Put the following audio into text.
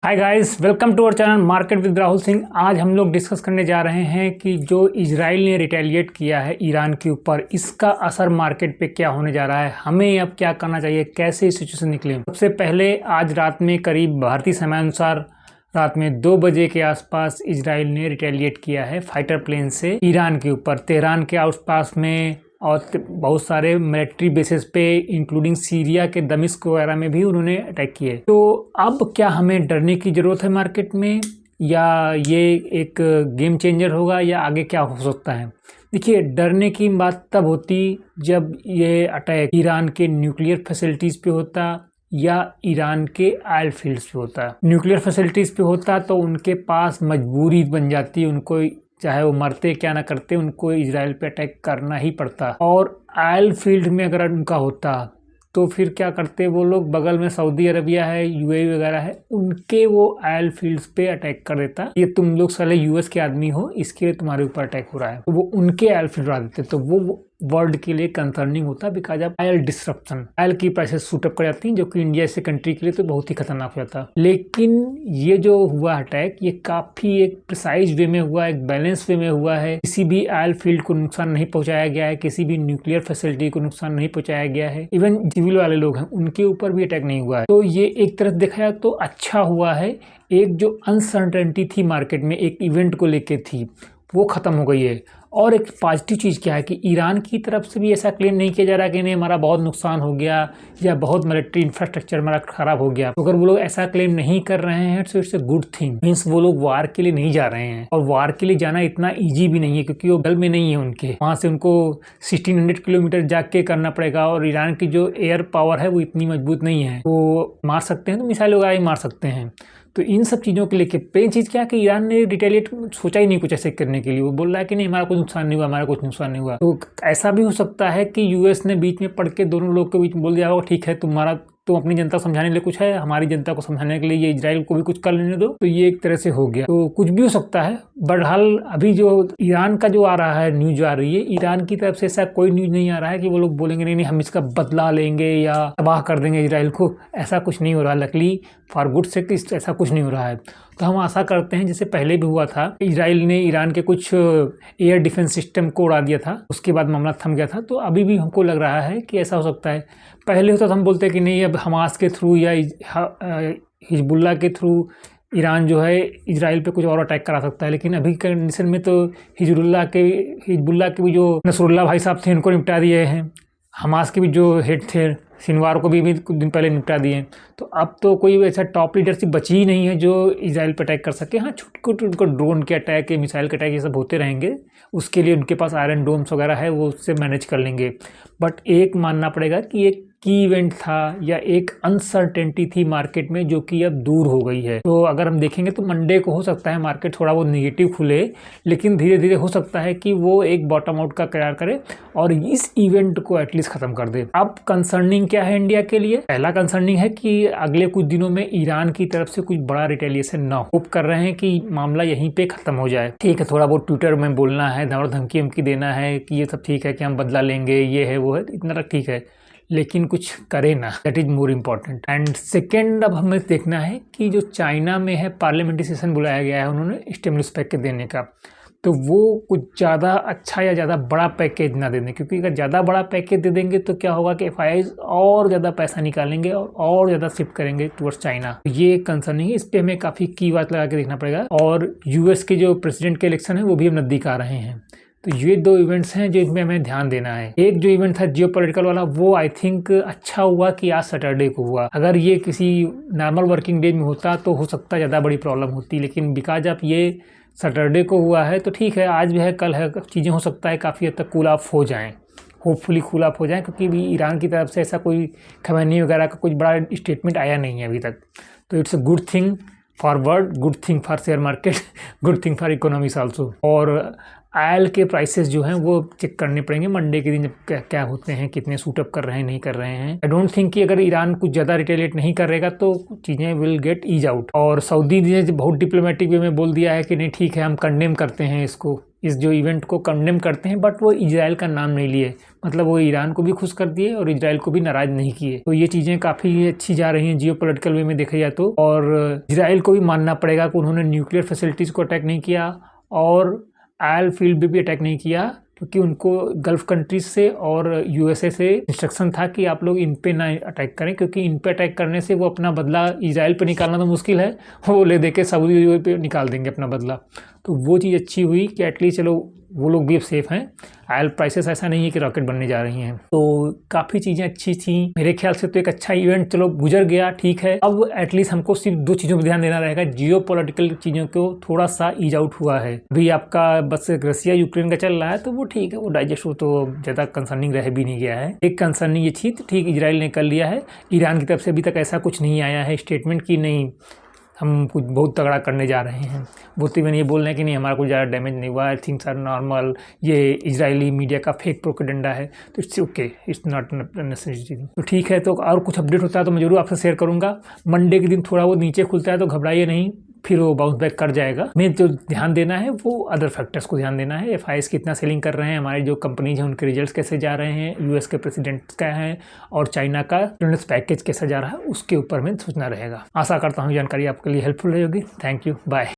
Hi guys, welcome to our channel market with Rahul Singh. आज हम लोग डिस्कस करने जा रहे हैं कि जो इजराइल ने रिटेलिएट किया है ईरान के ऊपर, इसका असर मार्केट पे क्या होने जा रहा है, हमें अब क्या करना चाहिए, कैसे इस सिचुएशन निकले। सबसे पहले आज रात में करीब भारतीय समय अनुसार रात में 2 बजे के आसपास इजराइल ने रिटेलिएट किया है फाइटर प्लेन से ईरान के ऊपर, तेहरान के आसपास में और बहुत सारे मिलिट्री बेसिस पे इंक्लूडिंग सीरिया के दमिश्क वगैरह में भी उन्होंने अटैक किए। तो अब क्या हमें डरने की ज़रूरत है मार्केट में, या ये एक गेम चेंजर होगा, या आगे क्या हो सकता है। देखिए, डरने की बात तब होती जब ये अटैक ईरान के न्यूक्लियर फैसिलिटीज़ पे होता या ईरान के ऑयल फील्ड्स पे होता। न्यूक्लियर फैसिलिटीज़ पे होता तो उनके पास मजबूरी बन जाती, उनको चाहे वो मरते क्या ना करते, उनको इजराइल पे अटैक करना ही पड़ता। और ऑयल फील्ड में अगर उनका होता तो फिर क्या करते वो लोग, बगल में सऊदी अरबिया है, यूएई वगैरह है, उनके वो ऑयल फील्ड्स पे अटैक कर देता। ये तुम लोग साले यूएस के आदमी हो, इसके लिए तुम्हारे ऊपर अटैक हो रहा है, तो वो उनके ऑयल फील्ड उड़ा देते। तो वो वर्ल्ड के लिए कंसर्निंग होता, because of oil disruption. Oil की प्राइसेस शूटअप कर जाती हैं, जो कि इंडिया से कंट्री के लिए तो बहुत ही खतरनाक हो जाता। लेकिन ये जो हुआ अटैक, ये काफी एक प्रिसाइज वे में हुआ, एक बैलेंस वे में हुआ है। किसी भी ऑयल फील्ड को नुकसान नहीं पहुंचाया गया है, किसी भी न्यूक्लियर फैसिलिटी को नुकसान नहीं पहुंचाया गया है। इवन सिविल वाले लोग हैं उनके ऊपर भी अटैक नहीं हुआ है। तो ये एक तरफ देखा जाए तो अच्छा हुआ है। एक जो अनसर्टेनिटी थी मार्केट में एक इवेंट को लेके थी, वो खत्म हो गई है। और एक पॉजिटिव चीज़ क्या है कि ईरान की तरफ से भी ऐसा क्लेम नहीं किया जा रहा कि नहीं हमारा बहुत नुकसान हो गया या बहुत मिलिट्री इंफ्रास्ट्रक्चर हमारा खराब हो गया। तो अगर वो लोग ऐसा क्लेम नहीं कर रहे हैं तो it's a good thing. Means वो लोग वार के लिए नहीं जा रहे हैं, और वार के लिए जाना इतना ईजी भी नहीं है, क्योंकि वो गल में नहीं है उनके। वहाँ से उनको 1600 किलोमीटर जाके करना पड़ेगा, और ईरान की जो एयर पावर है वो इतनी मजबूत नहीं है। वो मार सकते हैं तो मिसाइल वगैरह ही मार सकते हैं। तो इन सब चीज़ों के लेके पेन चीज़ क्या है कि ईरान ने रिटेलिएट सोचा ही नहीं कुछ ऐसे करने के लिए। वो बोल रहा है कि नहीं हमारा कुछ नुकसान नहीं हुआ, हमारा कुछ नुकसान नहीं हुआ। तो ऐसा भी हो सकता है कि यूएस ने बीच में पड़ के दोनों लोग के बीच बोल दिया होगा ठीक है तुम्हारा, तुम अपनी जनता को समझाने के लिए कुछ है, हमारी जनता को समझाने के लिए ये इजराइल को भी कुछ कर लेने दो। तो ये एक तरह से हो गया। तो कुछ भी हो सकता है। बहरहाल अभी जो ईरान का जो आ रहा है, न्यूज आ रही है, ईरान की तरफ से ऐसा कोई न्यूज नहीं आ रहा है कि वो लोग बोलेंगे नहीं हम इसका बदला लेंगे या तबाह कर देंगे इजराइल को। ऐसा कुछ नहीं हो रहा। लकली फॉर गुड सेक ऐसा कुछ नहीं हो रहा है। तो हम आशा करते हैं, जैसे पहले भी हुआ था, इजराइल ने ईरान के कुछ एयर डिफेंस सिस्टम को उड़ा दिया था, उसके बाद मामला थम गया था। तो अभी भी हमको लग रहा है कि ऐसा हो सकता है। पहले होता तो हम बोलते कि नहीं अब हमास के थ्रू या हिजबुल्ला के थ्रू ईरान जो है इजराइल पे कुछ और अटैक करा सकता है। लेकिन अभी कंडीशन में तो हिजबुल्ला के भी जो नसरुल्ला भाई साहब थे उनको निपटा दिए हैं, हमास के भी जो हेड थे सिनवार को भी कुछ दिन पहले निपटा दिए। तो अब तो कोई ऐसा टॉप लीडरशिप बची ही नहीं है जो इजराइल पर अटैक कर सके। हाँ, छोटे उनको ड्रोन के अटैक, मिसाइल के अटैक ये सब होते रहेंगे, उसके लिए उनके पास आयरन डोम्स वगैरह है, वो उससे मैनेज कर लेंगे। बट एक मानना पड़ेगा कि एक की इवेंट था या एक अनसर्टेनिटी थी मार्केट में, जो कि अब दूर हो गई है। तो अगर हम देखेंगे तो मंडे को हो सकता है मार्केट थोड़ा वो नेगेटिव खुले, लेकिन धीरे धीरे हो सकता है कि वो एक बॉटम आउट का करार करे और इस इवेंट को एटलीस्ट खत्म कर दे। अब कंसर्निंग क्या है इंडिया के लिए? पहला कंसर्निंग है कि अगले कुछ दिनों में ईरान की तरफ से कुछ बड़ा रिटेलिएशन ना हो। होप कर रहे हैं कि मामला यहीं पे खत्म हो जाए। ठीक है, थोड़ा बहुत ट्विटर में बोलना है, धमकी धमकी देना है कि ये सब ठीक है कि हम बदला लेंगे, ये है वो है, इतना तक ठीक है, लेकिन कुछ करे ना। That is more important. And second, अब हमें देखना है कि जो चाइना में है पार्लियामेंट्री सेशन बुलाया गया है उन्होंने स्टिमुलस पैकेज देने का, तो वो कुछ ज़्यादा अच्छा या ज़्यादा बड़ा पैकेज ना दे दें, क्योंकि अगर ज़्यादा बड़ा पैकेज दे देंगे तो क्या होगा कि एफआईआईज और ज़्यादा पैसा निकालेंगे और ज़्यादा शिफ्ट करेंगे टुवर्ड्स चाइना। ये कंसर्निंग है, इस पर हमें काफ़ी की बात लगा के देखना पड़ेगा। और यूएस के जो प्रेसिडेंट के इलेक्शन है वो भी अब नज़दीक आ रहे हैं। तो ये 2 इवेंट्स हैं जो इसमें हमें ध्यान देना है। एक जो इवेंट था जियोपॉलिटिकल वाला, वो आई थिंक अच्छा हुआ कि आज सैटरडे को हुआ। अगर ये किसी नॉर्मल वर्किंग डे में होता तो हो सकता है ज़्यादा बड़ी प्रॉब्लम होती, लेकिन बिकॉज ऑफ ये सैटरडे को हुआ है तो ठीक है, आज भी है कल है, चीज़ें हो सकता है काफ़ी हद तक कूल ऑफ हो जाएँ, होपफुली कूल ऑफ हो जाएँ, क्योंकि भी ईरान की तरफ से ऐसा कोई खमैनी वगैरह का कुछ बड़ा स्टेटमेंट आया नहीं है अभी तक। तो it's a good thing for world, good thing for share market, good thing for economics also. और ऑयल के प्राइसेस जो हैं वो चेक करने पड़ेंगे मंडे के दिन, जब क्या होते हैं, कितने सूटअप कर रहे हैं नहीं कर रहे हैं। आई डोंट थिंक कि अगर ईरान कुछ ज़्यादा रिटेलिएट नहीं करेगा तो चीज़ें विल गेट ईज आउट। और सऊदी ने बहुत डिप्लोमेटिक वे में बोल दिया है कि नहीं ठीक है हम कंडेम करते हैं इसको, इस जो इवेंट को कंडेम करते हैं, बट वो इजराइल का नाम नहीं लिए। मतलब वो ईरान को भी खुश कर दिए और इजराइल को भी नाराज़ नहीं किए। तो ये चीज़ें काफ़ी अच्छी जा रही हैं जियोपॉलिटिकल वे में देखा जाए तो। और इजराइल को भी मानना पड़ेगा कि उन्होंने न्यूक्लियर फैसिलिटीज़ को अटैक नहीं किया और ऑयल फील्ड भी अटैक नहीं किया, क्योंकि उनको गल्फ़ कंट्रीज से और यूएसए से इंस्ट्रक्शन था कि आप लोग इन पे ना अटैक करें, क्योंकि इन पे अटैक करने से वो अपना बदला इजराइल पे निकालना तो मुश्किल है, वो ले दे के सऊदी पे निकाल देंगे अपना बदला। तो वो चीज़ अच्छी हुई कि एटलीस्ट चलो वो लोग भी अब सेफ़ हैं। ऑयल प्राइसेस ऐसा नहीं है कि रॉकेट बनने जा रही हैं। तो काफ़ी चीज़ें अच्छी थी मेरे ख्याल से। तो एक अच्छा इवेंट चलो गुजर गया, ठीक है। अब एटलीस्ट हमको सिर्फ 2 चीज़ों पर ध्यान देना रहेगा। जियोपॉलिटिकल चीज़ों को थोड़ा सा ईज आउट हुआ है अभी आपका, बस रसिया यूक्रेन का चल रहा है तो वो ठीक है, वो डाइजेस्ट हो तो ज़्यादा कंसर्निंग रह भी नहीं गया है। एक कंसर्निंग ये थी, ठीक इजराइल ने कर लिया है। ईरान की तरफ से अभी तक ऐसा कुछ नहीं आया है स्टेटमेंट की नहीं हम कुछ बहुत तगड़ा करने जा रहे हैं। वो तो ये बोल रहे हैं कि नहीं हमारा कुछ ज़्यादा डैमेज नहीं हुआ है, थिंग्स आर नॉर्मल, ये इजरायली मीडिया का फेक प्रोपेगेंडा है, तो it's okay, it's not necessary. तो ठीक है, तो और कुछ अपडेट होता है तो मैं ज़रूर आपसे शेयर करूँगा। मंडे के दिन थोड़ा वो नीचे खुलता है तो घबराइए नहीं, फिर वो बाउंस बैक कर जाएगा। मेन जो ध्यान देना है वो अदर फैक्टर्स को ध्यान देना है। एफआईएस कितना सेलिंग कर रहे हैं, हमारी जो कंपनीज हैं उनके रिजल्ट्स कैसे जा रहे हैं, यूएस के प्रेसिडेंट क्या हैं और चाइना का स्टिमुलस पैकेज कैसा जा रहा है, उसके ऊपर में सोचना रहेगा। आशा करता हूँ जानकारी आपके लिए हेल्पफुल रहेगी। Thank you, bye.